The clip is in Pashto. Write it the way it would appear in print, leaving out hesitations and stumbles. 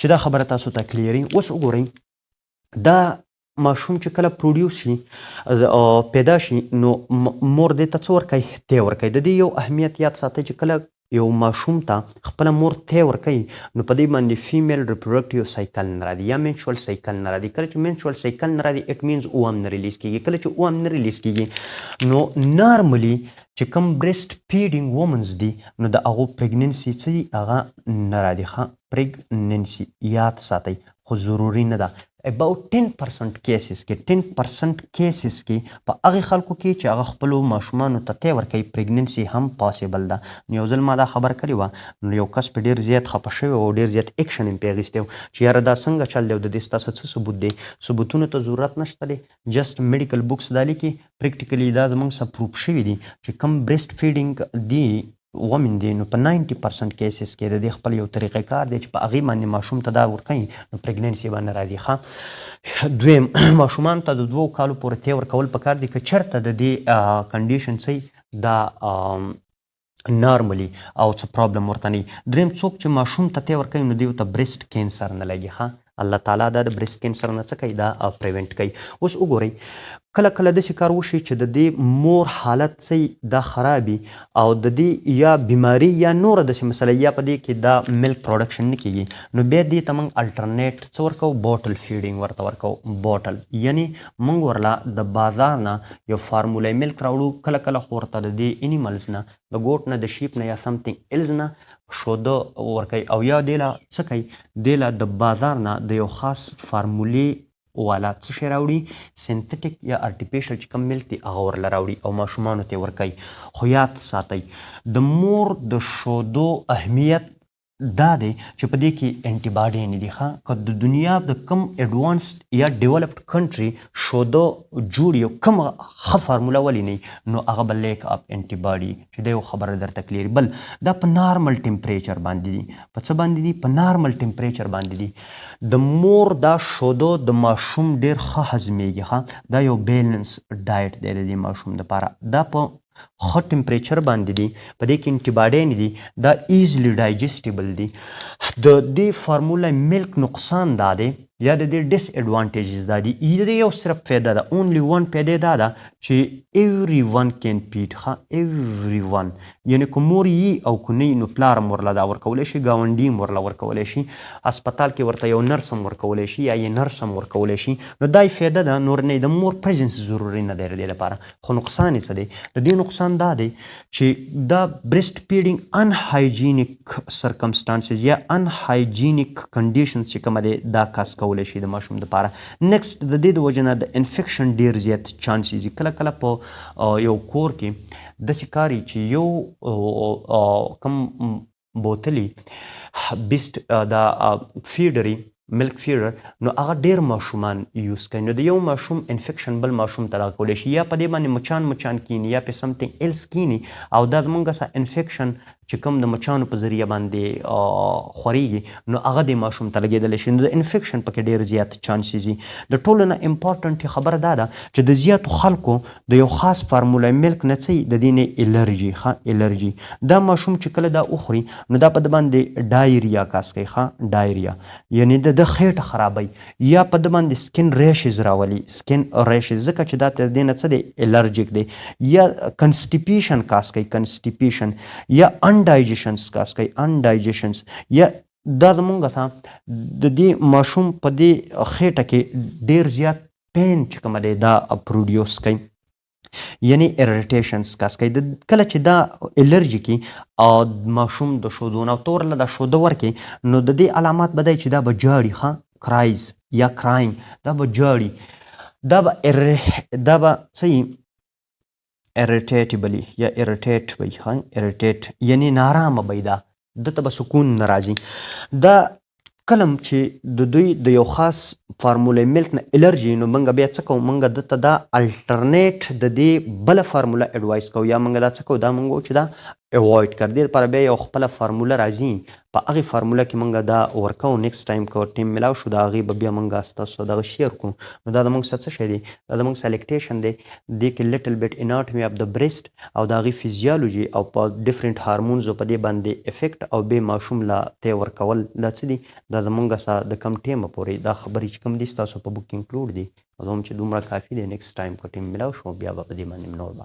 چې دا خبره تاسو ته کلیري. اوس وګورئ دا ماشوم چې کله پروډیوس شي او پیدا شي نو مور دې ته څه ورکوي؟ تی ورکوي. د دې یو اهمیت یاد ساتئ چې کله یو ماشوم ته خپله مور تی ورکوي نو په دې باندې فیمیل ریپروډکټیو سایکل نه راځي یا منشول سایکل نه راځي. کله چې منشول سایکل نه راځي اټ مینز اوم نه ریلیز کېږي. کله چې اوم نه ریلیز کېږي نو نارملی چې کوم بریسټ فیډینګ وومنز دي نو د هغو پریګننسي څه دي هغه نه راځي. ښه پریګننسي یاد ساتئ خو ضروري نه ده. about 10% کیسز کې 10% کیسز کې په هغې خلکو کې چې هغه خپلو ماشومانو ته تی ورکوي پریګننسي هم پاسبل ده. نو یو ځل ما دا خبر کړې وه نو یو کس په ډېر زیات خفه شوی او ډېر زیات اکشن یې پرې اخیستی و چې یاره دا څنګه چل دی او د دې ستاسو څه ثبوت دی؟ ثبوتونو ته ضرورت نشته دی. جسټ میډیکل بکس دا لیکي پریکټیکلی دا زموږ څخه پروف شوي دي چې کم بریسټ فیډینګ دی ومن دی نو په 90% کیسز کې د دې خپل یو طریقې کار دی چې په هغې باندې ماشوم ته دا ورکوي نو پریګننسي به نه راځي. ښه دویم ماشومانو ته د 2 کالو پورې تی ورکول پکار دي که چېرته د دې کنډیشن څه دا نارملی او څه پرابلم ورته نه وي. دریم څوک چې ماشوم ته تی ورکوي نو دوی ته بریسټ کینسر نه لګي. ښه الله تعالی دا د بریسټ کینسر نه څه کوي؟ دا پریونټ کوي. اوس وګورئ کله کله داسې کار وشي چې د دې مور حالت څه دا خرابي او د دې یا بیماري یا نوره داسې مسله یا په دې کې دا ملک پروډکشن نه کېږي نو بیا دې ته موږ الټرنیټ څه ورکوو؟ بوټل فیډینګ ورته ورکوو. بوټل یعنی موږ ورله د بازار نه یو فارمولی ملک راوړو کله کله خو ورته د دې انیملز نه د ګوټ نه د شیپ نه یا سمثینګ ایلز نه شوده ورکوي او یا دې له څه کوي؟ دې له د بازار نه د یو خاص فارمولې والا څه شی راوړي؟ سینتھیټک یا ارټیفیشل چې کوم ملک دی هغه ورله راوړي او ماشومانو ته ورکوي. خو یاد ساتئ د مور د شودو اهمیت دا دی چې په دې کې انټي باډي نه دي. ښه که د دنیا د کم ایډوانسډ یا ډیولپډ کنټري شودو جوړ یو کومه ښه فارموله ولې نه نو هغه به لیک اپ انټي باډي چې دا یو خبره درته کلیري. بل دا په نارمل ټمپریچر باندې دي. په څه باندې دي؟ په نارمل ټمپریچر باندې دي. د مور دا شودو د ماشوم ډېر ښه هضمېږي. ښه دا یو بیلنس ډایټ دی د دې ماشوم دپاره. دا په ښه ټمپریچر باندې دي. په دې کې انټي باډي نه دي. دا ایزلی ډایجسټیبل دي. د دې فارموله ملک نقصان دا دی یا د دې ډس ایډوانټیجز دا دي. د دې یو صرف فایده ده اونلی ون فایده دا ده چې ایوری ون کین پیټ. ښه ایوری ون یعنی که مور یي او که نه نو پلار هم ورله دا ورکولی شي ګاونډي هم ورله ورکولی شي هسپتال کې ورته یو نرس هم ورکولی شي یا یې نرس هم ورکولی شي نو دا یې فایده ده. نور نه د مور پریزنس ضروري نه دی د دې لپاره. خو نقصان یې څه دی؟ د دې نقصان دا دی چې دا بریسټ فیډینګ ان هایجینیک سرکمسټانسز یا ان هایجینیک کنډیشنز چې کومه دی دا کاس کولی شي د ماشوم دپاره. نیکسټ د دې د وجې نه د انفیکشن ډېر زیات چانسز دي. کله کله په یو کور کې داسې کاري چې یو کم بوتلي بیسټ دا فیډري ملک فیډر نو هغه ډېر ماشومان یوز کوي نو د یو ماشوم انفیکشن بل ماشوم ته راکولی شي یا په دې باندې مچان کیني یا په سمثینګ ایلس کیني او دا زموږ سره انفیکشن چې کوم د مچانو په ذریعه باندې خورېږي نو هغه د ماشوم ته لګېدلی شي نو د انفیکشن پکې ډېر زیات چانسز دي. د ټولو نه امپارټنټ خبره دا ده چې د زیاتو خلکو د یو خاص فارموله ملک نه څه د دې نه الرجي. ښه الرجي دا ماشوم چې کله دا وخوري نو دا په د باندې ډایریا کاس کوي. ښه ډایریا یعنی د خېټه خرابوي یا په د باندې سکن ریشز راولي. سکن ریشز ځکه چې دا تر دې نه څه دی الرجیک دی یا کنسټیپیشن کاس کوي. کنسټیپیشن یا انډایجیشنز کاس کوي. انډایجیشنز یا دا زمونږ سره د دې ماشوم په دې خېټه کې ډېر زیات پین چې کومه دی دا پروډیوس کوي یعنی اریټیشنز کاس کوي. کله چې دا الرجي کوي او ماشوم د شودو نه ته ورله دا شوده ورکړي نو د دې علامات به دی چې دا به جاړي. ښه کرایز یا کراینګ دا به جاړي. دا به څه اریټیټیبلی یا اریټیټ وي. ښه اریټیټ یعنی نارامه وي. دا دته به سکون نه راځي. دا کلم چې د دوی د یو خاص فارموله ملک نه الرجي نو موږ بیا څه کوو؟ موږ دته دا الټرنیټ د دې بله فارموله اډوایس کوو یا موږ دا څه کوو؟ دا موږ چې دا اوایډ کړ. دې لپاره بیا یو خپله فارموله راځي، په هغې فارموله کې موږ دا ورکوو. نیکسټ ټایم که ټیم میلاو شو د هغې به بیا موږ ستاسو دغه شیر کړو. نو دا د موږ څه شی دی؟ دا د موږ سلیکټیشن دی. دې کې لیټل بیټ اناټمي اف د بریسټ او د هغې فیزیالوجي او په ډفرنټ هارمونزو په دې باندې افیکټ او بیا ماشوم له تی ورکول دا څه دي؟ دا زموږ د کم ټیمه پورې دا خبرې چې کوم دي ستاسو په بک کې انکلوډ دي. نو چې دومره کافي دی. نیکسټ ټایم که ټیم میلاو شو بیا به په دې باندې نور